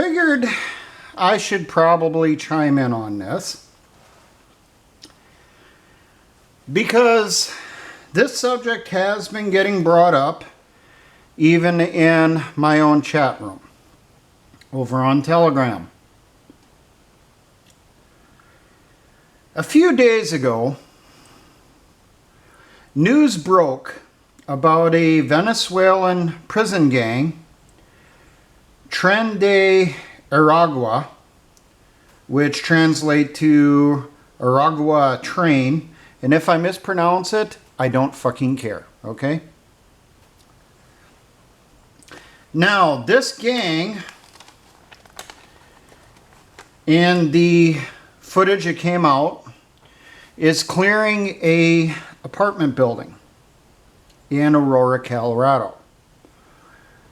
figured I should probably chime in on this because this subject has been getting brought up even in my own chat room over on Telegram. A few days ago, news broke about a Venezuelan prison gang, Tren de Aragua, which translate to Aragua train, and if I mispronounce it, I don't fucking care, okay? Now, this gang, in the footage that came out, is clearing a apartment building in Aurora, Colorado.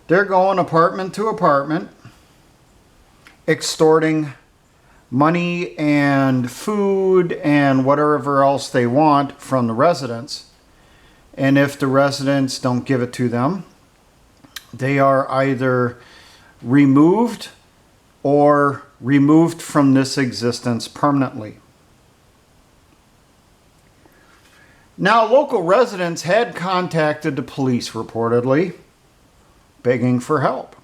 They're going apartment to apartment, extorting money and food and whatever else they want from the residents. And if the residents don't give it to them, they are either removed or removed from this existence permanently. Now, local residents had contacted the police reportedly, begging for help.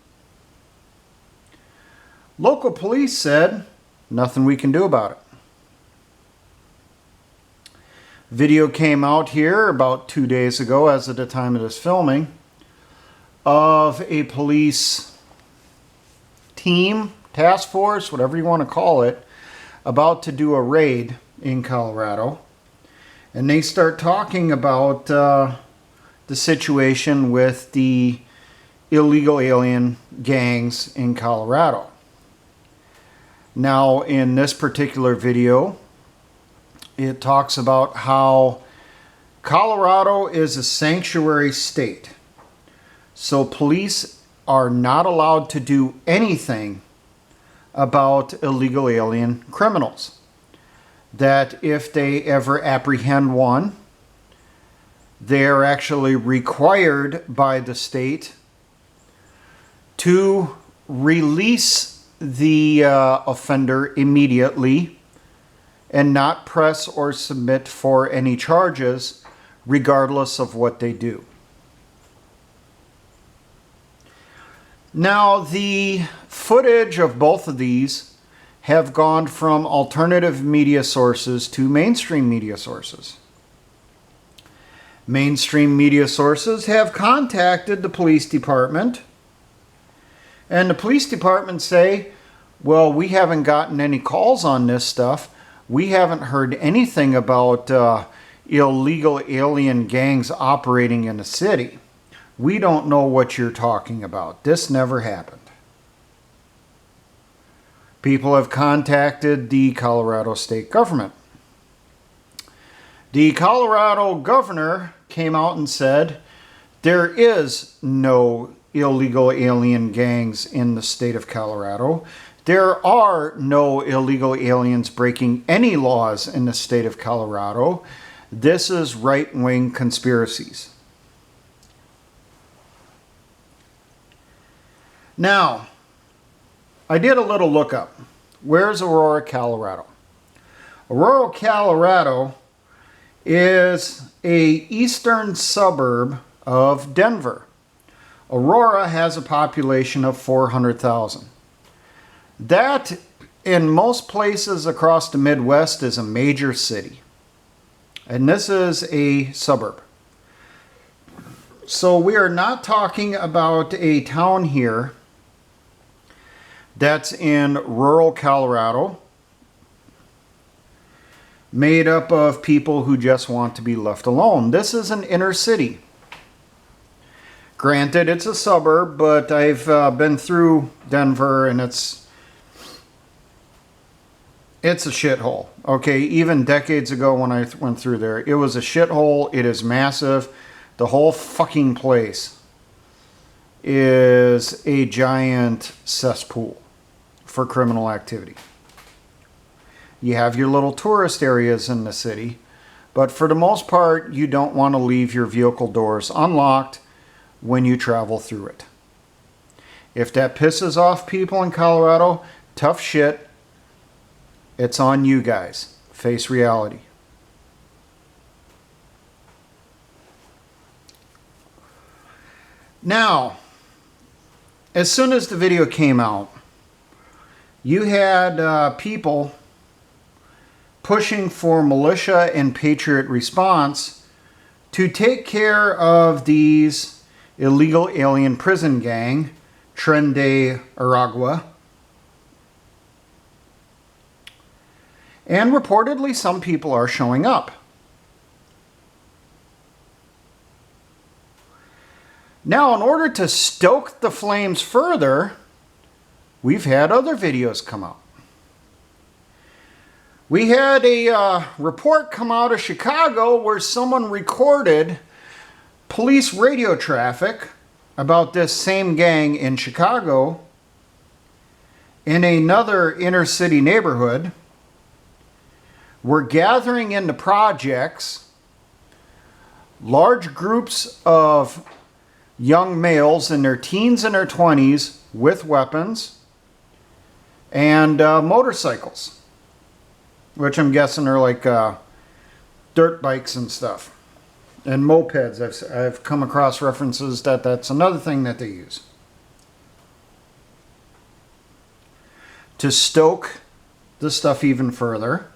Local police said, nothing we can do about it. Video came out here about 2 days ago, as of the time of this filming, of a police team, task force, whatever you want to call it, about to do a raid in Colorado. And they start talking about the situation with the illegal alien gangs in Colorado. Now, in this particular video, it talks about how Colorado is a sanctuary state. So police are not allowed to do anything about illegal alien criminals. That if they ever apprehend one, they are actually required by the state to release the offender immediately and not press or submit for any charges regardless of what they do. Now, the footage of both of these have gone from alternative media sources to mainstream media sources. Mainstream media sources have contacted the police department, and the police department say, well, we haven't gotten any calls on this stuff. We haven't heard anything about illegal alien gangs operating in the city. We don't know what you're talking about. This never happened. People have contacted the Colorado state government. The Colorado governor came out and said there is no illegal alien gangs in the state of Colorado. There are no illegal aliens breaking any laws in the state of Colorado. This is right-wing conspiracies. Now, I did a little lookup. Where's Aurora, Colorado? Aurora, Colorado is a eastern suburb of Denver. Aurora has a population of 400,000. That, in most places across the Midwest, is a major city. And this is a suburb. So we are not talking about a town here that's in rural Colorado, made up of people who just want to be left alone. This is an inner city. Granted, it's a suburb, but I've been through Denver, and it's a shithole. Okay, even decades ago when I went through there, it was a shithole. It is massive. The whole fucking place is a giant cesspool for criminal activity. You have your little tourist areas in the city, but for the most part, you don't want to leave your vehicle doors unlocked when you travel through it. If that pisses off people in Colorado, tough shit. It's on you guys. Face reality. Now, as soon as the video came out, you had people pushing for militia and patriot response to take care of these illegal alien prison gang, Tren de Aragua. And reportedly, some people are showing up. Now, in order to stoke the flames further, we've had other videos come out. We had a report come out of Chicago where someone recorded police radio traffic about this same gang in Chicago in another inner city neighborhood. We're gathering into projects, large groups of young males in their teens and their 20s with weapons and motorcycles, which I'm guessing are like dirt bikes and stuff, and mopeds. I've come across references that that's another thing that they use to stoke the stuff even further.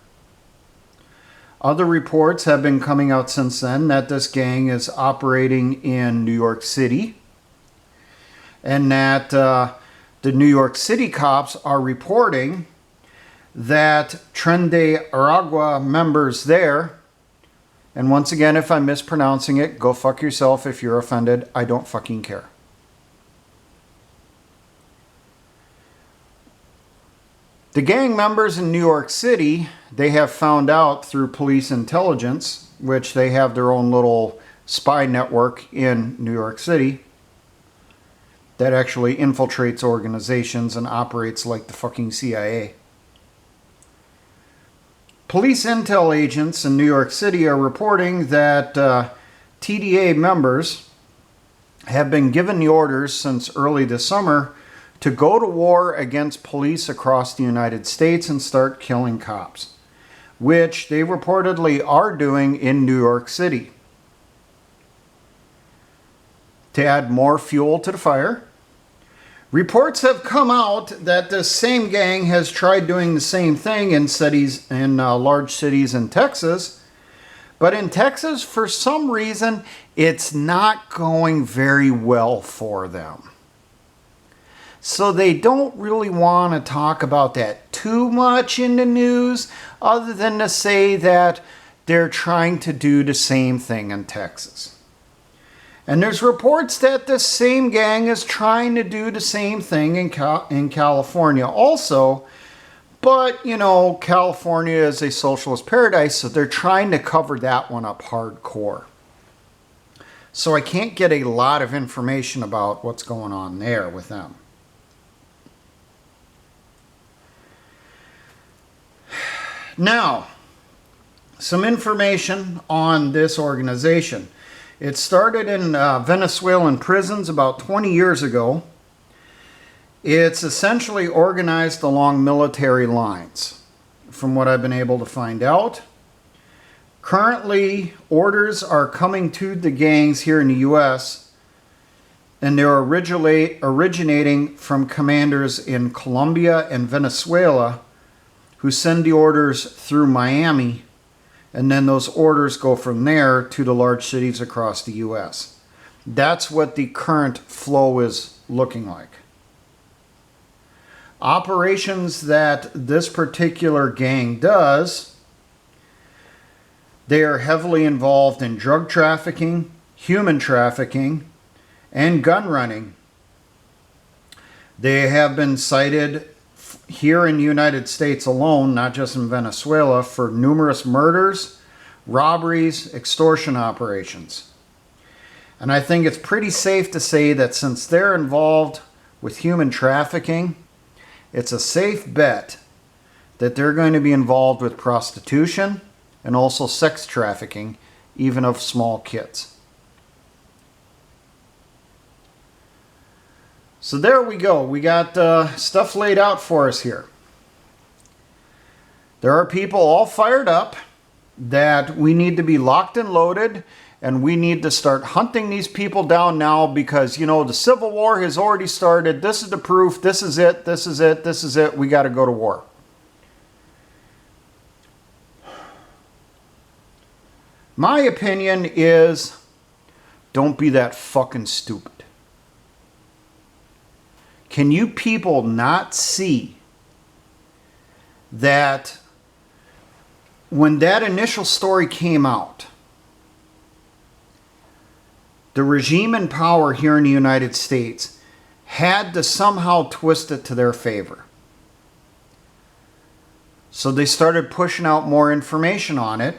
Other reports have been coming out since then that this gang is operating in New York City, and that the New York City cops are reporting that Tren de Aragua members there, and once again, if I'm mispronouncing it, go fuck yourself if you're offended. I don't fucking care. The gang members in New York City, they have found out through police intelligence, which they have their own little spy network in New York City that actually infiltrates organizations and operates like the fucking CIA. Police intel agents in New York City are reporting that TDA members have been given the orders since early this summer to go to war against police across the United States and start killing cops, which they reportedly are doing in New York City. To add more fuel to the fire, reports have come out that this same gang has tried doing the same thing in cities, in large cities in Texas, but in Texas, for some reason, it's not going very well for them. So they don't really want to talk about that too much in the news, other than to say that they're trying to do the same thing in Texas. And there's reports that this same gang is trying to do the same thing in California also. But, you know, California is a socialist paradise, so they're trying to cover that one up hardcore. So I can't get a lot of information about what's going on there with them. Now, some information on this organization. It started in Venezuelan prisons about 20 years ago. It's essentially organized along military lines, from what I've been able to find out. Currently, orders are coming to the gangs here in the U.S., and they're originating from commanders in Colombia and Venezuela, who send the orders through Miami, and then those orders go from there to the large cities across the U.S. That's what the current flow is looking like. Operations that this particular gang does, they are heavily involved in drug trafficking, human trafficking, and gun running. They have been cited here in the United States alone, not just in Venezuela, for numerous murders, robberies, extortion operations. And I think it's pretty safe to say that since they're involved with human trafficking, it's a safe bet that they're going to be involved with prostitution and also sex trafficking, even of small kids. So there we go. We got stuff laid out for us here. There are people all fired up that we need to be locked and loaded, and we need to start hunting these people down now because, you know, the Civil War has already started. This is the proof. This is it. This is it. This is it. We got to go to war. My opinion is, don't be that fucking stupid. Can you people not see that when that initial story came out, the regime in power here in the United States had to somehow twist it to their favor? So they started pushing out more information on it,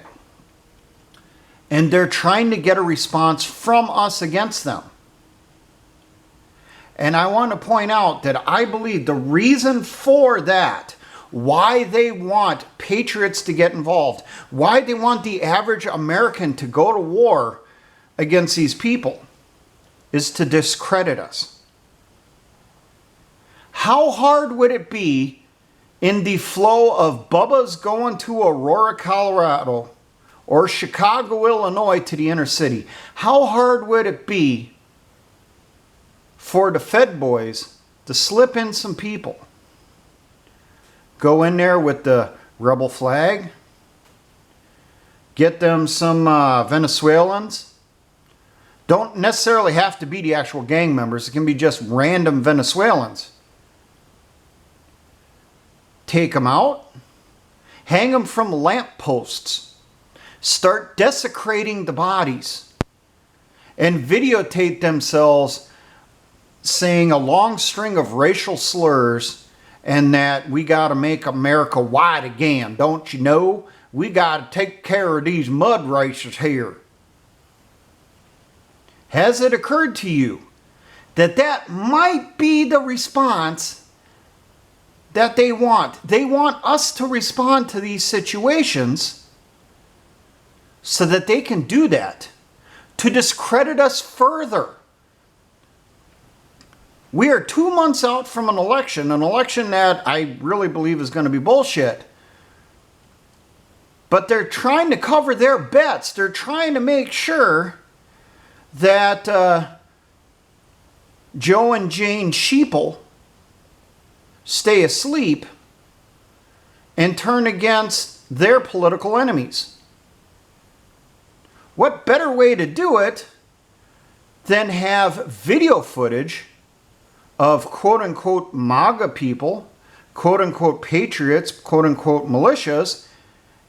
and they're trying to get a response from us against them. And I want to point out that I believe the reason for that, why they want patriots to get involved, why they want the average American to go to war against these people, is to discredit us. How hard would it be in the flow of Bubba's going to Aurora, Colorado, or Chicago, Illinois to the inner city? How hard would it be for the Fed boys to slip in some people? Go in there with the rebel flag, get them some Venezuelans. Don't necessarily have to be the actual gang members. It can be just random Venezuelans. Take them out, hang them from lamp posts, start desecrating the bodies, and videotape themselves saying a long string of racial slurs and that we got to make America white again. Don't you know? We got to take care of these mud races here. Has it occurred to you that that might be the response that they want? They want us to respond to these situations so that they can do that, to discredit us further. We are 2 months out from an election that I really believe is going to be bullshit. But they're trying to cover their bets. They're trying to make sure that Joe and Jane Sheeple stay asleep and turn against their political enemies. What better way to do it than have video footage of quote-unquote MAGA people, quote-unquote patriots, quote-unquote militias,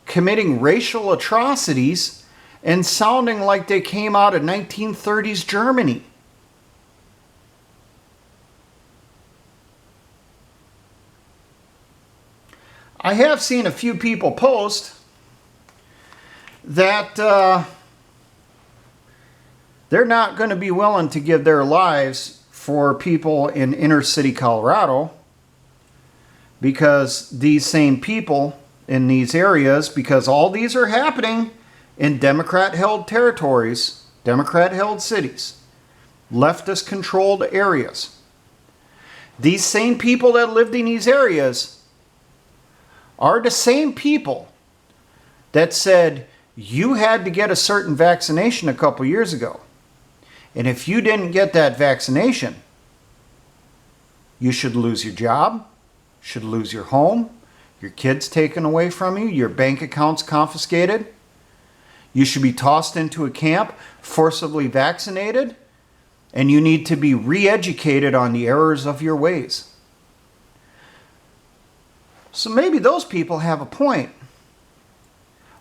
committing racial atrocities and sounding like they came out of 1930s Germany. I have seen a few people post that they're not going to be willing to give their lives for people in inner city Colorado because these same people in these areas, because all these are happening in Democrat-held territories, Democrat-held cities, leftist-controlled areas. These same people that lived in these areas are the same people that said you had to get a certain vaccination a couple years ago. And if you didn't get that vaccination, you should lose your job, should lose your home, your kids taken away from you, your bank accounts confiscated. You should be tossed into a camp, forcibly vaccinated, and you need to be re-educated on the errors of your ways. So maybe those people have a point.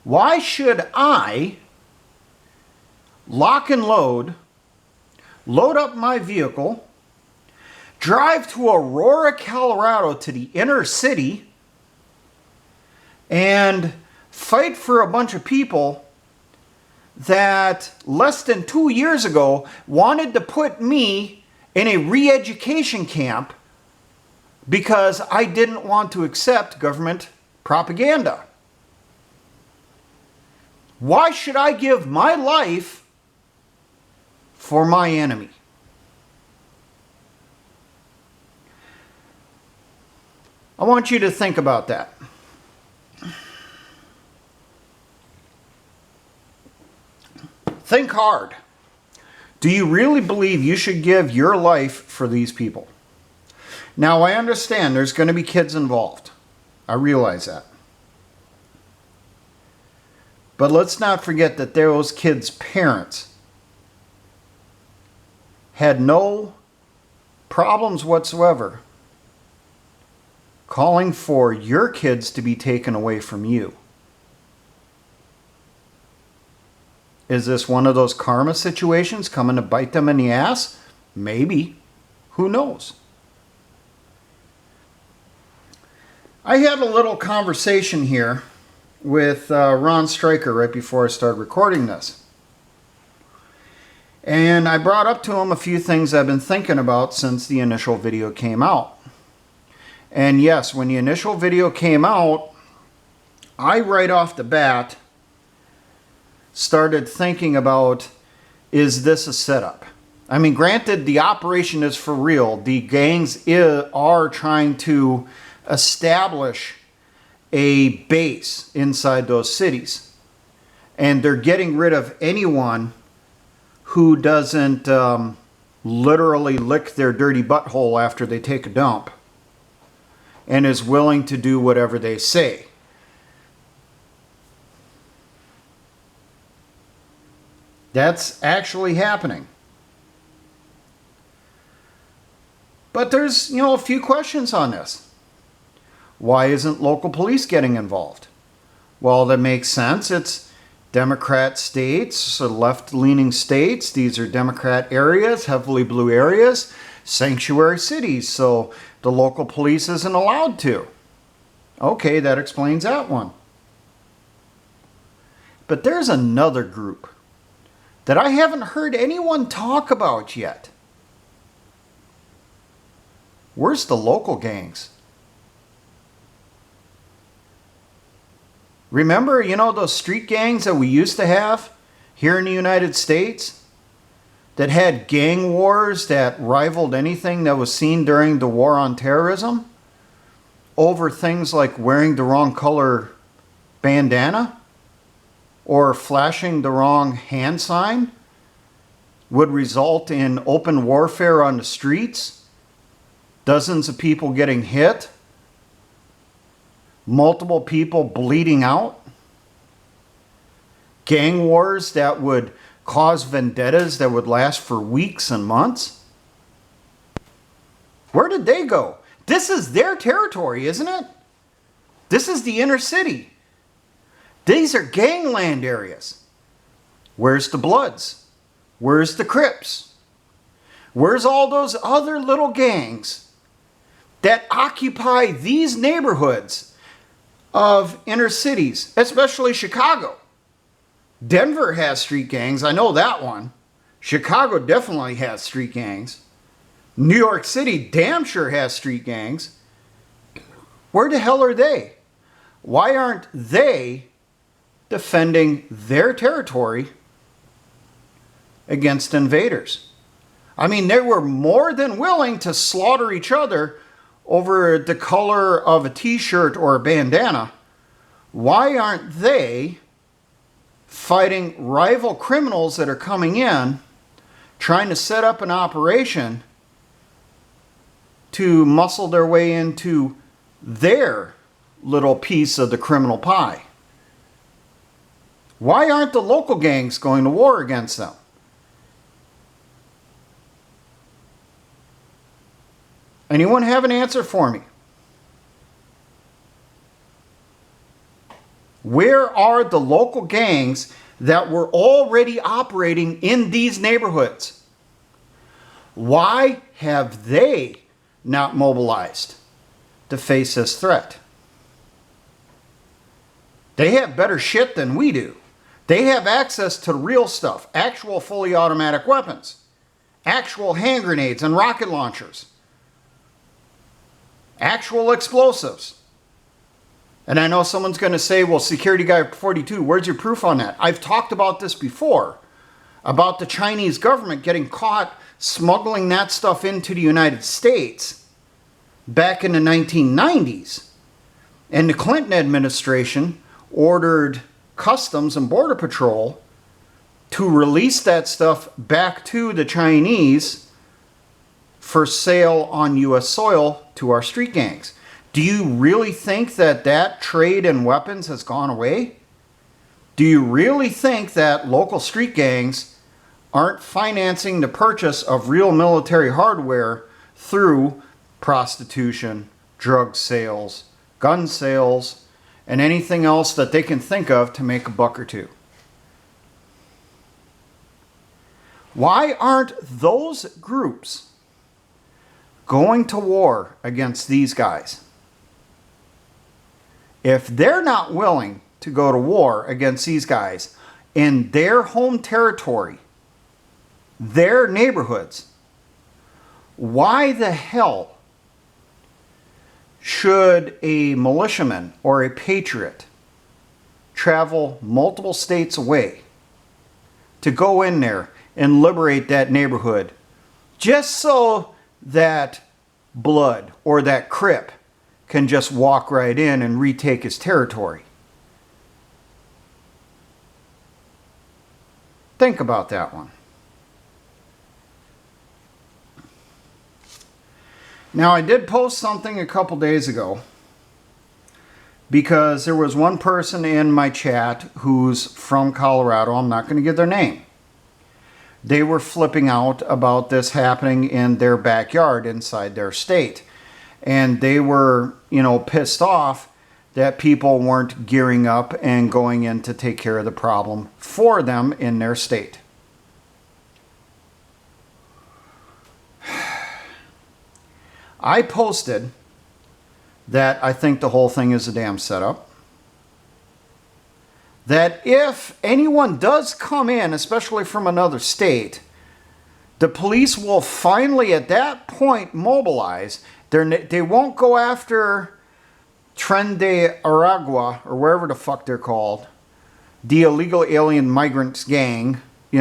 Why should I lock and load up my vehicle, drive to Aurora, Colorado to the inner city, and fight for a bunch of people that less than 2 years ago wanted to put me in a re-education camp because I didn't want to accept government propaganda? Why should I give my life for my enemy? I want you to think about that. Think hard. Do you really believe you should give your life for these people? Now, I understand there's going to be kids involved. I realize that. But let's not forget that those kids' parents had no problems whatsoever calling for your kids to be taken away from you. Is this one of those karma situations coming to bite them in the ass? Maybe. Who knows? I had a little conversation here with Ron Stryker right before I started recording this. And I brought up to him a few things I've been thinking about since the initial video came out. And yes, when the initial video came out, I right off the bat started thinking about, is this a setup? I mean, granted, the operation is for real. The gangs are trying to establish a base inside those cities. And they're getting rid of anyone who doesn't literally lick their dirty butthole after they take a dump and is willing to do whatever they say. That's actually happening. But there's, a few questions on this. Why isn't local police getting involved? Well, that makes sense. It's Democrat states, so left-leaning states. These are Democrat areas, heavily blue areas, sanctuary cities, so the local police isn't allowed to. Okay, that explains that one. But there's another group that I haven't heard anyone talk about yet. Where's the local gangs? Remember, those street gangs that we used to have here in the United States that had gang wars that rivaled anything that was seen during the war on terrorism over things like wearing the wrong color bandana or flashing the wrong hand sign would result in open warfare on the streets, dozens of people getting hit, multiple people bleeding out, gang wars that would cause vendettas that would last for weeks and months. Where did they go? This is their territory, isn't it? This is the inner city. These are gangland areas. Where's the Bloods? Where's the Crips? Where's all those other little gangs that occupy these neighborhoods of inner cities, especially Chicago? Denver has street gangs, I know that one. Chicago definitely has street gangs. New York City damn sure has street gangs. Where the hell are they? Why aren't they defending their territory against invaders? I mean, they were more than willing to slaughter each other over the color of a t-shirt or a bandana. Why aren't they fighting rival criminals that are coming in, trying to set up an operation to muscle their way into their little piece of the criminal pie? Why aren't the local gangs going to war against them? Anyone have an answer for me? Where are the local gangs that were already operating in these neighborhoods? Why have they not mobilized to face this threat? They have better shit than we do. They have access to real stuff, actual fully automatic weapons, actual hand grenades and rocket launchers, actual explosives. And I know someone's going to say, well, Security Guy 42, where's your proof on that? I've talked about this before, about the Chinese government getting caught smuggling that stuff into the United States back in the 1990s. And the Clinton administration ordered Customs and Border Patrol to release that stuff back to the Chinese for sale on U.S. soil to our street gangs. Do you really think that that trade in weapons has gone away? Do you really think that local street gangs aren't financing the purchase of real military hardware through prostitution, drug sales, gun sales, and anything else that they can think of to make a buck or two? Why aren't those groups going to war against these guys? If they're not willing to go to war against these guys in their home territory, their neighborhoods, why the hell should a militiaman or a patriot travel multiple states away to go in there and liberate that neighborhood just so that Blood or that Crip can just walk right in and retake his territory? Think about that one. Now, I did post something a couple days ago because there was one person in my chat who's from Colorado. I'm not going to give their name. They were flipping out about this happening in their backyard inside their state. And they were, pissed off that people weren't gearing up and going in to take care of the problem for them in their state. I posted that I think the whole thing is a damn setup. That if anyone does come in, especially from another state, the police will finally at that point mobilize. They won't go after Tren de Aragua or wherever the fuck they're called, the illegal alien migrants gang. They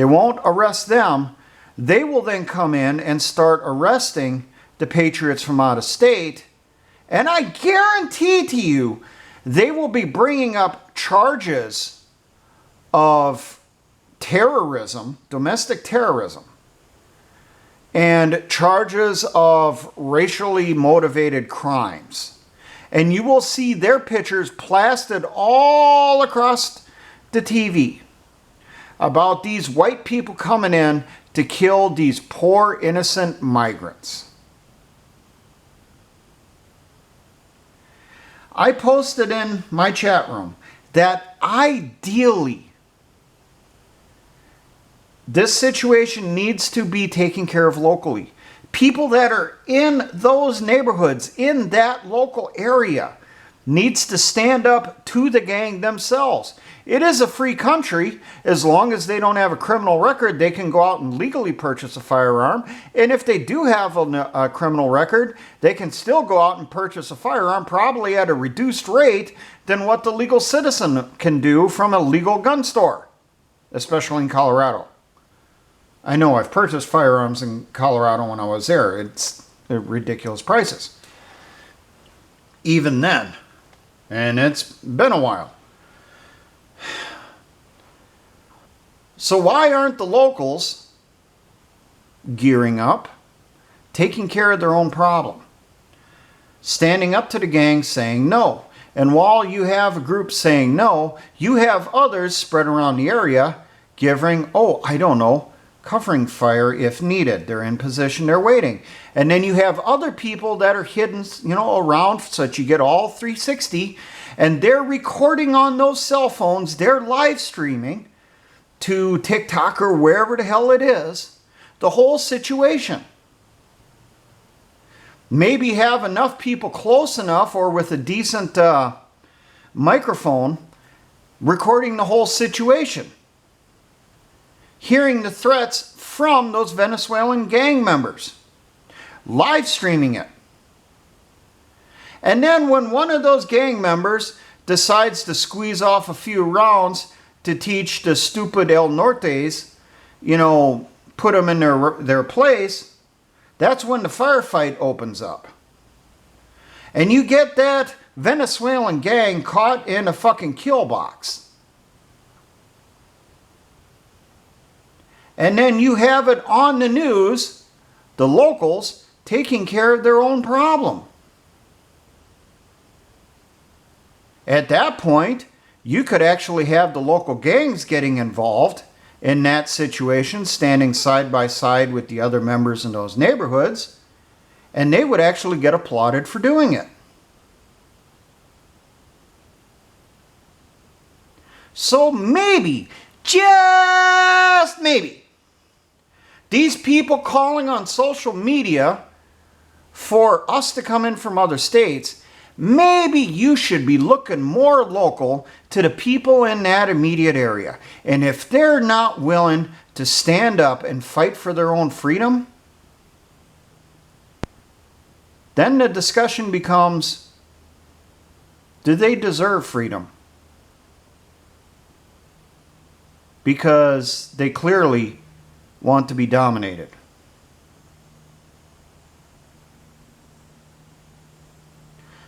won't arrest them. They will then come in and start arresting the patriots from out of state. And I guarantee to you, they will be bringing up charges of terrorism, domestic terrorism, and charges of racially motivated crimes. And you will see their pictures plastered all across the TV about these white people coming in to kill these poor innocent migrants. I posted in my chat room that ideally this situation needs to be taken care of locally. People that are in those neighborhoods, in that local area, needs to stand up to the gang themselves. It is a free country. As long as they don't have a criminal record, they can go out and legally purchase a firearm. And if they do have a criminal record, they can still go out and purchase a firearm, probably at a reduced rate than what the legal citizen can do from a legal gun store, especially in Colorado. I know I've purchased firearms in Colorado when I was there. It's ridiculous prices. Even then. And it's been a while. So why aren't the locals gearing up, taking care of their own problem, standing up to the gang saying no? And while you have a group saying no, you have others spread around the area giving, covering fire if needed. They're in position, they're waiting. And then you have other people that are hidden, around so that you get all 360, and they're recording on those cell phones, they're live streaming to TikTok or wherever the hell it is, the whole situation. Maybe have enough people close enough or with a decent microphone recording the whole situation. Hearing the threats from those Venezuelan gang members. Live streaming it. And then when one of those gang members decides to squeeze off a few rounds to teach the stupid El Nortes, put them in their place, That's when the firefight opens up. And you get that Venezuelan gang caught in a fucking kill box. And then you have it on the news, the locals taking care of their own problem. At that point, you could actually have the local gangs getting involved in that situation, standing side by side with the other members in those neighborhoods, and they would actually get applauded for doing it. So maybe, just maybe, these people calling on social media for us to come in from other states, maybe you should be looking more local to the people in that immediate area. And if they're not willing to stand up and fight for their own freedom, then the discussion becomes, do they deserve freedom? Because they clearly want to be dominated.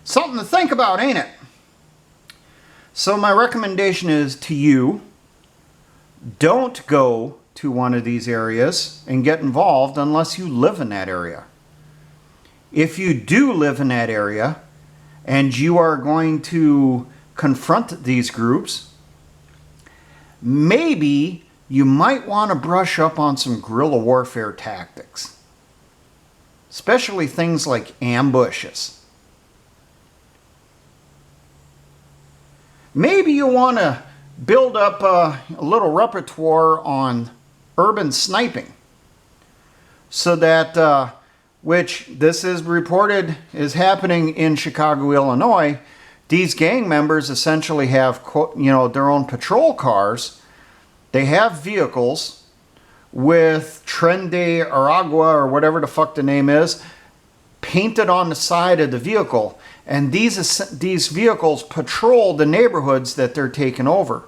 Something to think about, ain't it? So my recommendation is to you, don't go to one of these areas and get involved unless you live in that area. If you do live in that area and you are going to confront these groups, maybe you might want to brush up on some guerrilla warfare tactics, especially things like ambushes. Maybe you want to build up a little repertoire on urban sniping, so that, which this is reported is happening in Chicago, Illinois. These gang members essentially have, their own patrol cars. They have vehicles with Tren de Aragua, or whatever the fuck the name is, painted on the side of the vehicle. And these vehicles patrol the neighborhoods that they're taking over.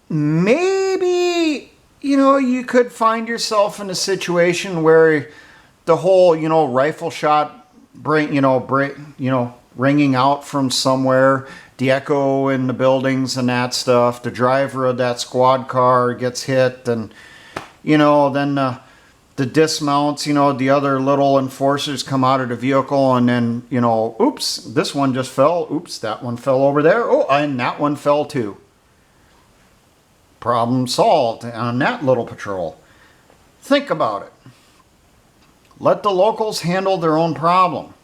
Maybe, you could find yourself in a situation where the whole, rifle shot, ringing out from somewhere, the echo in the buildings and that stuff, the driver of that squad car gets hit, and, then the dismounts, the other little enforcers come out of the vehicle, and then, oops, this one just fell. Oops, that one fell over there. Oh, and that one fell too. Problem solved on that little patrol. Think about it. Let the locals handle their own problem.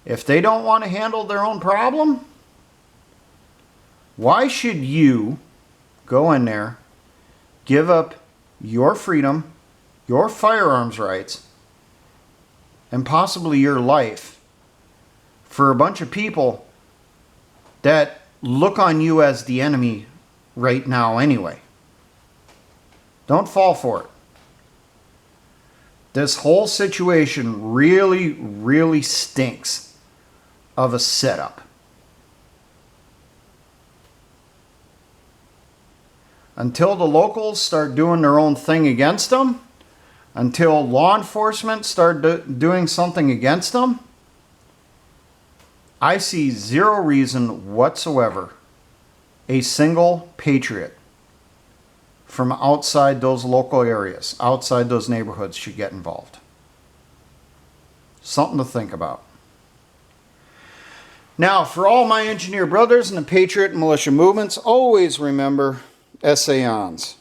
If they don't want to handle their own problem, why should you go in there, give up your freedom, your firearms rights, and possibly your life for a bunch of people that look on you as the enemy right now anyway? Don't fall for it. This whole situation really, really stinks of a setup. Until the locals start doing their own thing against them, until law enforcement start doing something against them, I see zero reason whatsoever a single patriot from outside those local areas, outside those neighborhoods, should get involved. Something to think about. Now, for all my engineer brothers in the Patriot and militia movements, always remember, essayons.